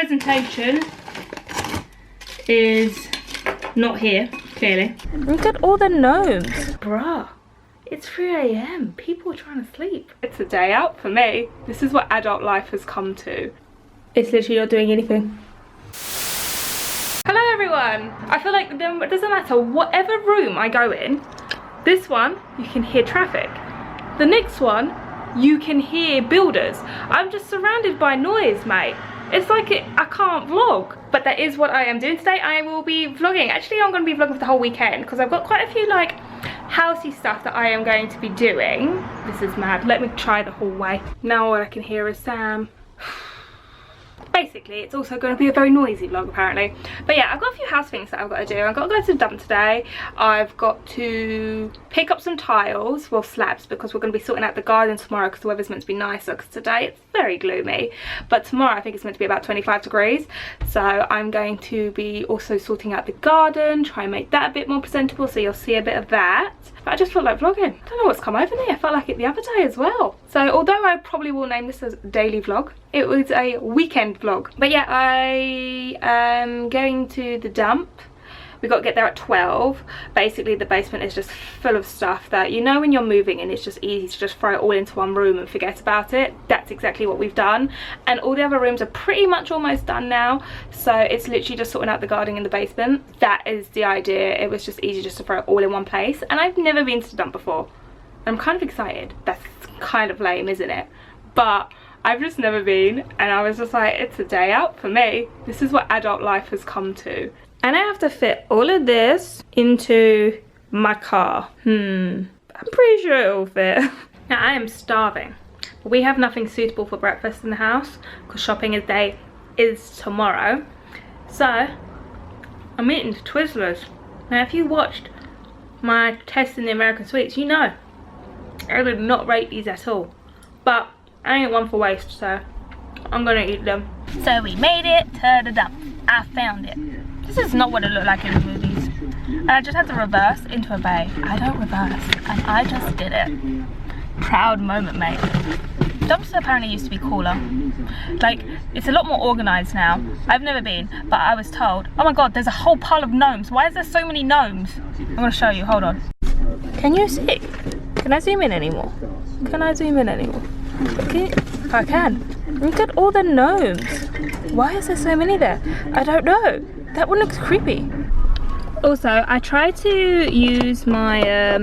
presentation is not here, clearly. Look at all the gnomes. Bruh, it's 3 AM. People are trying to sleep. It's a day out for me. This is what adult life has come to. It's literally not doing anything. Hello everyone. I feel like it doesn't matter whatever room I go in. This one, you can hear traffic. The next one, you can hear builders. I'm just surrounded by noise, mate. It's like I can't vlog. But that is what I am doing today. I will be vlogging. Actually, I'm going to be vlogging for the whole weekend because I've got quite a few like housey stuff that I am going to be doing. This is mad. Let me try the hallway. Now all I can hear is Sam. Basically, it's also going to be a very noisy vlog apparently. But yeah, I've got a few house things that I've got to do. I've got to go to the dump today. I've got to pick up some tiles, well slabs, because we're going to be sorting out the garden tomorrow because the weather's meant to be nicer, because today it's very gloomy. But tomorrow I think it's meant to be about 25 degrees. So I'm going to be also sorting out the garden, try and make that a bit more presentable, so you'll see a bit of that. But I just felt like vlogging. I don't know what's come over me. I felt like it the other day as well. So although I probably will name this as daily vlog, it was a weekend vlog. But yeah, I am going to the dump. We got to get there at 12. Basically the basement is just full of stuff that, you know, when you're moving and it's just easy to just throw it all into one room and forget about it. That's exactly what we've done. And all the other rooms are pretty much almost done now. So it's literally just sorting out the gardening in the basement. That is the idea. It was just easy just to throw it all in one place. And I've never been to the dump before. I'm kind of excited. That's kind of lame, isn't it? But I've just never been, and I was just like, it's a day out for me. This is what adult life has come to. And I have to fit all of this into my car. I'm pretty sure it'll fit. Now I am starving, but we have nothing suitable for breakfast in the house because shopping day is tomorrow. So I'm eating Twizzlers. Now if you watched my Testing the American Sweets, you know I did not rate these at all. But I ain't one for waste, so I'm gonna eat them. So we made it to the dump. I found it. This is not what it looked like in the movies. And I just had to reverse into a bay. I don't reverse, and I just did it. Proud moment, mate. Dumpsters apparently used to be cooler. Like, it's a lot more organised now. I've never been, but I was told, oh my god, there's a whole pile of gnomes. Why is there so many gnomes? I'm gonna show you, hold on. Can you see? Can I zoom in anymore? Can I zoom in anymore? Okay, I can. Look at all the gnomes. Why is there so many there? I don't know. That one looks creepy. Also, I tried to use my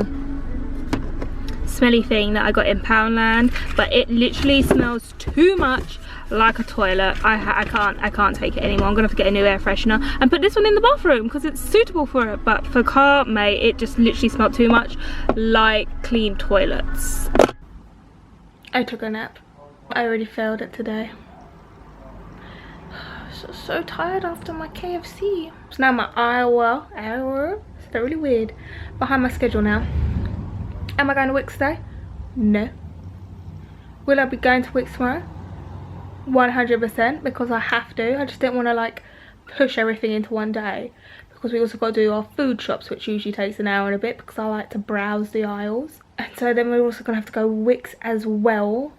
smelly thing that I got in Poundland, but it literally smells too much like a toilet. I can't take it anymore. I'm gonna have to get a new air freshener and put this one in the bathroom because it's suitable for it. But for car, mate, it just literally smelled too much like clean toilets. I took a nap. I already failed it today. So tired after my KFC. So now my hour, it's really weird, behind my schedule now. Am I going to Wix today? No. Will I be going to Wix tomorrow? 100%, because I have to. I just didn't want to like push everything into one day, because we also got to do our food shops, which usually takes an hour and a bit because I like to browse the aisles. And so then we're also going to have to go Wix as well.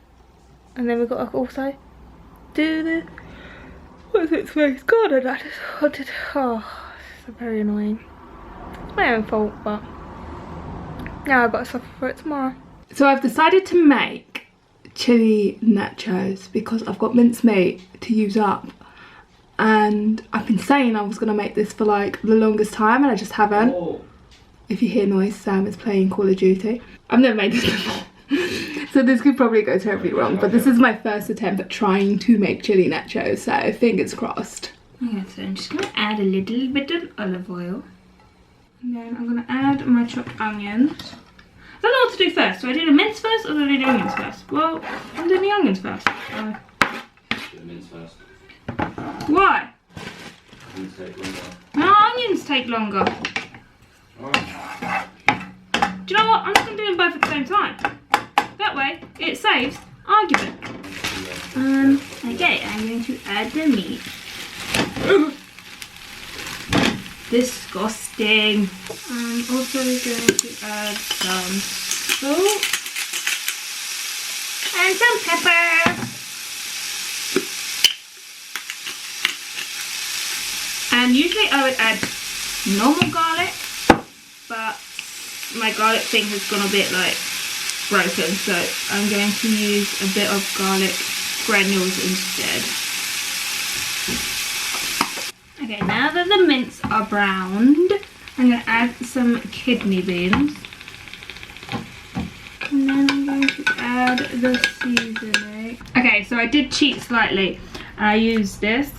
And then we've got to also do the, what's it, space garden. I just wanted, oh, it's very annoying. It's my own fault, but now I've got to suffer for it tomorrow. So I've decided to make chili nachos because I've got mincemeat to use up. And I've been saying I was going to make this for like the longest time and I just haven't. Oh. If you hear noise, Sam is playing Call of Duty. I've never made this before. So this could probably go terribly wrong, but this is my first attempt at trying to make chili nachos, so fingers crossed. Yeah, so I'm just going to add a little bit of olive oil. And then I'm going to add my chopped onions. I don't know what to do first. Do I do the mince first or do I do the onions first? Well, I'm doing the onions first. So. Do the mince first. Why? Onions take longer. No, onions take longer. Oh. Do you know what? I'm just going to do them both at the same time. That way, it saves argument. Okay, I'm going to add the meat. Disgusting. I'm also going to add some salt and some pepper. And usually I would add normal garlic, but my garlic thing has gone a bit like broken, so I'm going to use a bit of garlic granules instead. Okay, now that the mints are browned, I'm going to add some kidney beans. And then I'm going to add the seasoning. Okay, so I did cheat slightly. I used this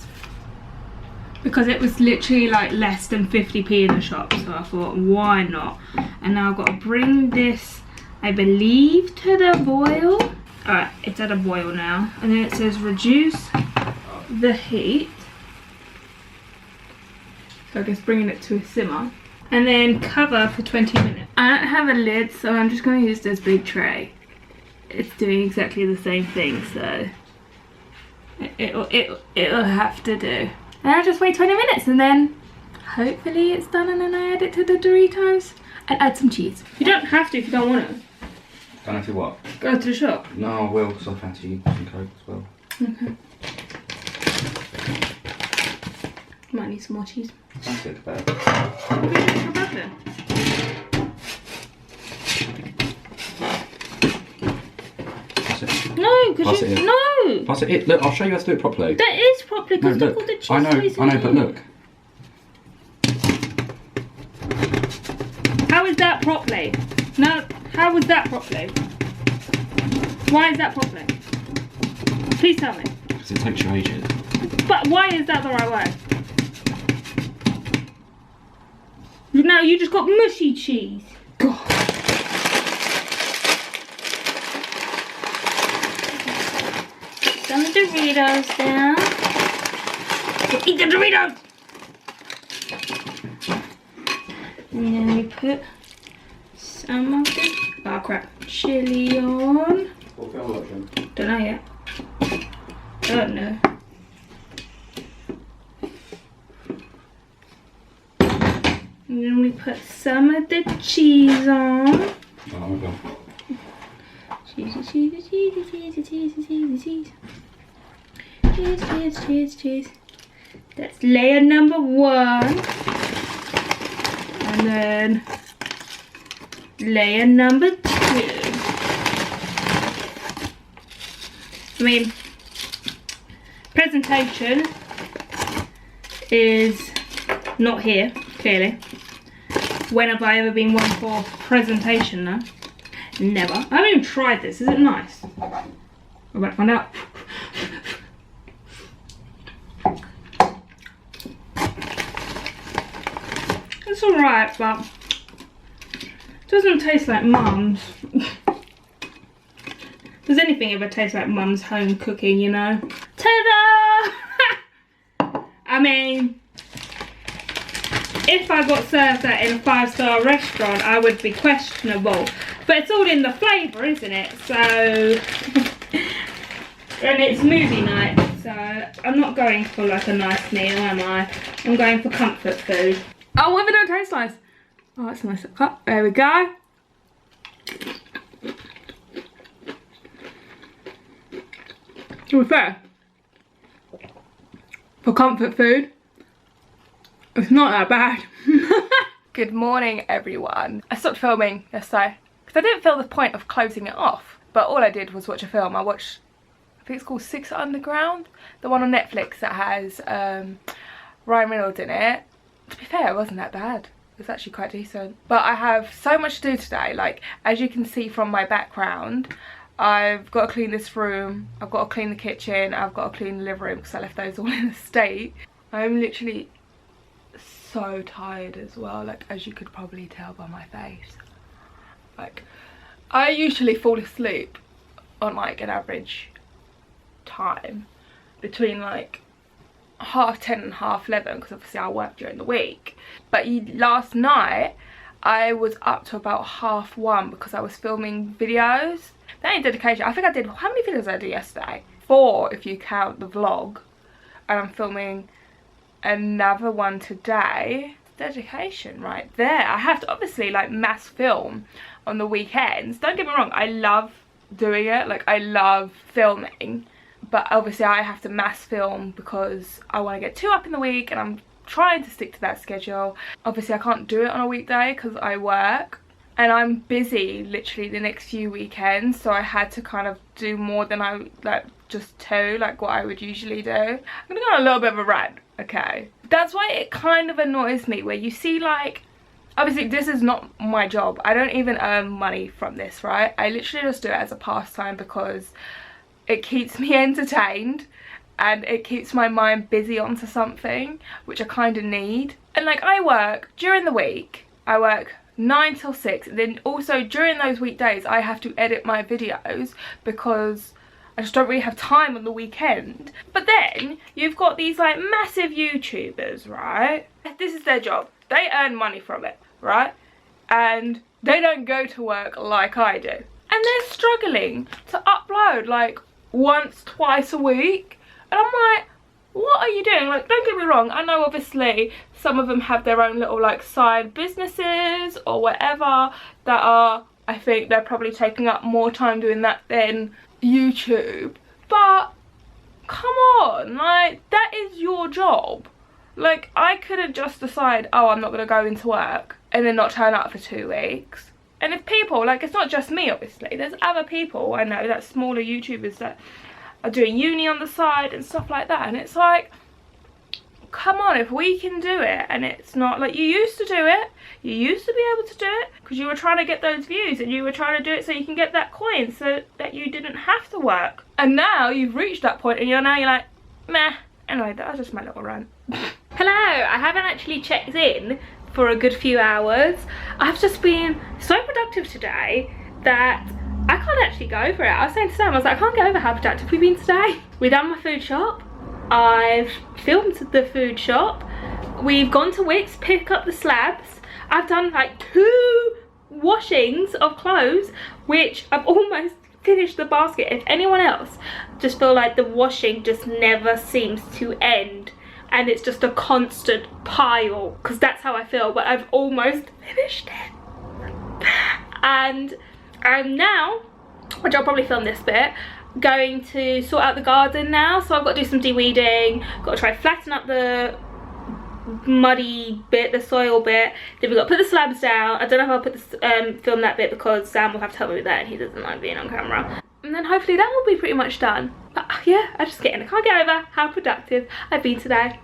because it was literally like less than 50p in the shop, so I thought, why not? And now I've got to bring this, I believe, to the boil. Alright, it's at a boil now. And then it says reduce the heat. So I guess bringing it to a simmer. And then cover for 20 minutes. I don't have a lid, so I'm just going to use this big tray. It's doing exactly the same thing, so it'll have to do. And I'll just wait 20 minutes and then hopefully it's done, and then I add it to the Doritos and add some cheese. You don't have to if you don't want to. Don't have to what? Go to the shop. No, I will, because I fancy some Coke as well. Okay. Might need some more cheese. That's it, bad. What are you doing about then? That's it. No, because you... No! That's it. Look, I'll show you how to do it properly. That is properly, because No, look look. all the cheese. I know, but look. How is that properly? No, how is that properly? Why is that properly? Please tell me. Because it takes you ages. But why is that the right way? Now you just got mushy cheese. God. Some Doritos down. Eat the Doritos! And then we put some of the, oh crap, chili on. What film watching? Don't know yet. Don't know. And then we put some of the cheese on. Oh, okay. Cheese, cheese, cheese, cheese, cheese, cheese, cheese. Cheese, cheese, cheese, cheese. That's layer number 1. And then layer number 2. I mean, presentation is not here, clearly. When have I ever been one for presentation now? Never. I haven't even tried this. Is it nice? We're about to find out. It's alright, but it doesn't taste like mum's. Does anything ever taste like mum's home cooking, you know? Ta-da! I mean, if I got served that in a 5-star restaurant, I would be questionable. But it's all in the flavour, isn't it? So, and it's movie night, so I'm not going for like a nice meal, am I? I'm going for comfort food. Oh, what if it don't taste nice? Oh, that's a nice little cup. There we go. To be fair, for comfort food, it's not that bad. Good morning, everyone. I stopped filming yesterday because I didn't feel the point of closing it off. But all I did was watch a film. I watched, I think it's called Six Underground, the one on Netflix that has Ryan Reynolds in it. To be fair, it wasn't that bad. It was actually quite decent. But I have so much to do today. Like, as you can see from my background, I've got to clean this room, I've got to clean the kitchen, I've got to clean the living room because I left those all in a state. I'm literally so tired as well, like, as you could probably tell by my face. Like, I usually fall asleep on like an average time between like 10:30 and 11:30 because obviously I work during the week. But last night I was up to about 1:30 because I was filming videos. That ain't dedication. I think I did, how many videos did I do yesterday? 4 if you count the vlog. And I'm filming another one today. Dedication right there. I have to obviously like mass film on the weekends. Don't get me wrong, I love doing it. Like, I love filming. But obviously I have to mass film because I want to get 2 up in the week and I'm trying to stick to that schedule. Obviously I can't do it on a weekday because I work and I'm busy literally the next few weekends, so I had to kind of do more than I like just two, like what I would usually do. I'm gonna go on a little bit of a rant, okay? That's why it kind of annoys me where you see, like, obviously this is not my job, I don't even earn money from this, right? I literally just do it as a pastime because it keeps me entertained and it keeps my mind busy onto something, which I kind of need. And like, I work during the week, I work 9 till 6, and then also during those weekdays I have to edit my videos because I just don't really have time on the weekend. But then you've got these like massive YouTubers, right? This is their job, they earn money from it, right? And they don't go to work like I do, and they're struggling to upload like once, twice a week. And I'm like, what are you doing? Like, don't get me wrong, I know obviously some of them have their own little like side businesses or whatever that are, I think they're probably taking up more time doing that than YouTube. But come on, like, that is your job. Like, I couldn't just decide, oh, I'm not gonna go into work and then not turn up for 2 weeks. And if people, like, it's not just me obviously, there's other people I know, that smaller YouTubers that are doing uni on the side and stuff like that, and it's like, come on, if we can do it, and it's not like you used to do it, you used to be able to do it because you were trying to get those views and you were trying to do it so you can get that coin so that you didn't have to work, and now you've reached that point and you're like, meh. Anyway, that was just my little rant. Hello, I haven't actually checked in for a good few hours. I've just been so productive today that I can't actually go over it. I was saying to Sam, I was like, I can't get over how productive we've been today. We've done my food shop. I've filmed the food shop. We've gone to Wickes, pick up the slabs. I've done like 2 washings of clothes, which I've almost finished the basket. If anyone else just feel like the washing just never seems to end and it's just a constant pile, because that's how I feel, but I've almost finished it. And I'm now, which I'll probably film this bit, going to sort out the garden now. So I've got to do some de-weeding, got to try to flatten up the muddy bit, the soil bit. Then we've got to put the slabs down. I don't know if I'll put this, film that bit because Sam will have to help me with that and he doesn't like being on camera. And then hopefully that will be pretty much done. But yeah, I can't get over how productive I've been today.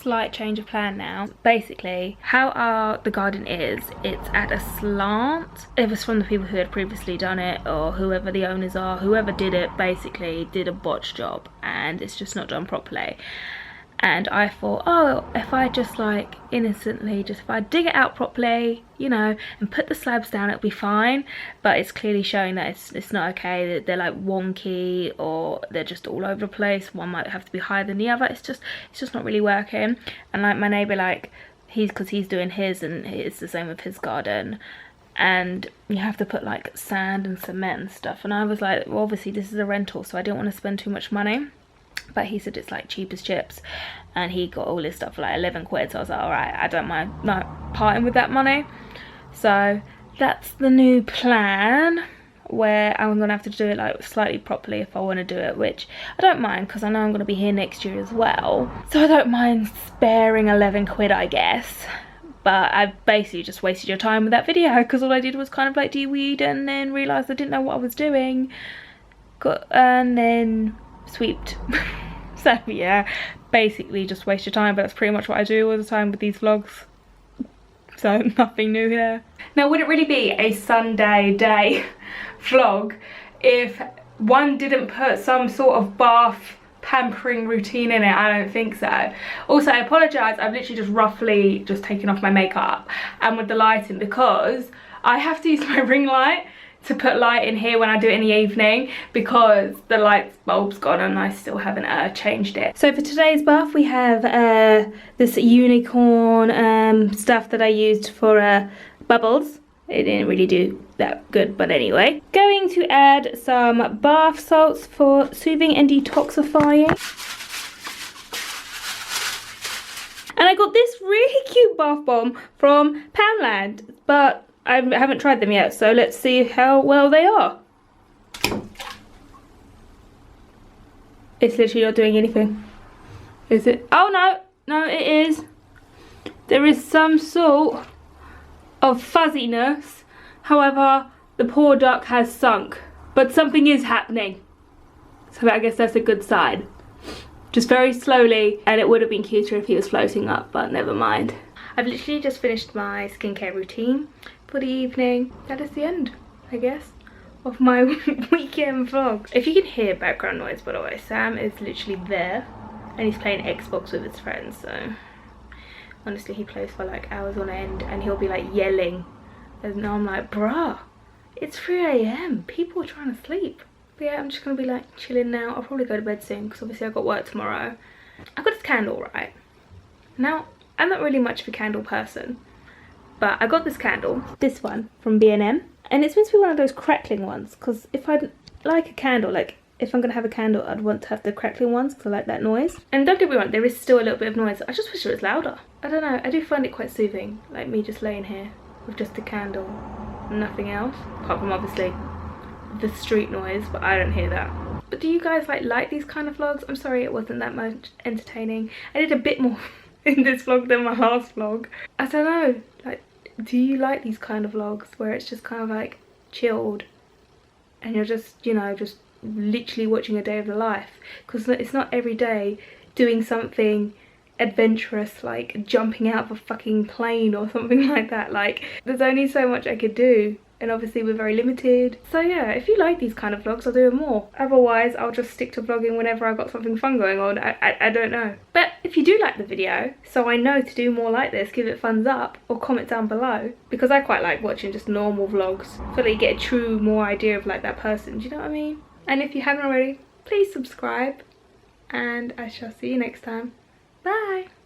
Slight change of plan now. Basically, how the garden is, it's at a slant. It was from the people who had previously done it, or whoever the owners are, whoever did it basically did a botch job and it's just not done properly. And I thought, oh, if I just like innocently, if I dig it out properly, you know, and put the slabs down, it'll be fine. But it's clearly showing that it's not okay. They're like wonky, or they're just all over the place. One might have to be higher than the other. It's just not really working. And like my neighbour, like because he's doing his, and it's the same with his garden, and you have to put like sand and cement and stuff. And I was like, well, obviously this is a rental, so I didn't want to spend too much money. But he said it's like cheap as chips, and he got all his stuff for like 11 quid. So I was like, all right, I don't mind not parting with that money. So that's the new plan, where I'm gonna have to do it like slightly properly if I want to do it, which I don't mind because I know I'm gonna be here next year as well. So I don't mind sparing 11 quid, I guess. But I basically just wasted your time with that video because all I did was kind of like de-weed and then realised I didn't know what I was doing. And then sweeped. So yeah, basically just waste your time, but that's pretty much what I do all the time with these vlogs. So nothing new here. Now, would it really be a Sunday day vlog if one didn't put some sort of bath pampering routine in it? I don't think so. Also, I apologise, I've literally just roughly just taken off my makeup and with the lighting, because I have to use my ring light to put light in here when I do it in the evening because the light bulb's gone and I still haven't changed it. So for today's bath we have this unicorn stuff that I used for bubbles. It didn't really do that good, but anyway. Going to add some bath salts for soothing and detoxifying. And I got this really cute bath bomb from Poundland, but I haven't tried them yet, so let's see how well they are. It's literally not doing anything. Is it? Oh no, no it is. There is some sort of fuzziness. However, the poor duck has sunk, but something is happening. So I guess that's a good sign. Just very slowly, and it would have been cuter if he was floating up, but never mind. I've literally just finished my skincare routine for the evening. That is the end, I guess, of my weekend vlog. If you can hear background noise, by the way, Sam is literally there and he's playing Xbox with his friends, so honestly he plays for like hours on end and he'll be like yelling, and I'm like, bruh, it's 3 AM, people are trying to sleep. But yeah, I'm just gonna be like chilling now. I'll probably go to bed soon because obviously I've got work tomorrow. I've got this candle, right? Now, I'm not really much of a candle person, but I got this candle, this one from B&M, and it's meant to be one of those crackling ones, because if I like a candle, like if I'm gonna have a candle, I'd want to have the crackling ones because I like that noise. And don't get me wrong, there is still a little bit of noise. I just wish it was louder. I don't know, I do find it quite soothing, like me just laying here with just a candle and nothing else, apart from obviously the street noise, but I don't hear that. But do you guys like these kind of vlogs? I'm sorry it wasn't that much entertaining. I did a bit more in this vlog than my last vlog. I don't know, like, do you like these kind of vlogs where it's just kind of like chilled and you're just, you know, just literally watching a day of the life? Because it's not every day doing something adventurous like jumping out of a fucking plane or something like that. Like, there's only so much I could do, and obviously we're very limited. So yeah, if you like these kind of vlogs, I'll do more. Otherwise I'll just stick to vlogging whenever I've got something fun going on. I don't know. But if you do like the video, so I know to do more like this, give it thumbs up or comment down below, because I quite like watching just normal vlogs so that you get a true more idea of like that person, do you know what I mean? And if you haven't already, please subscribe, and I shall see you next time. Bye.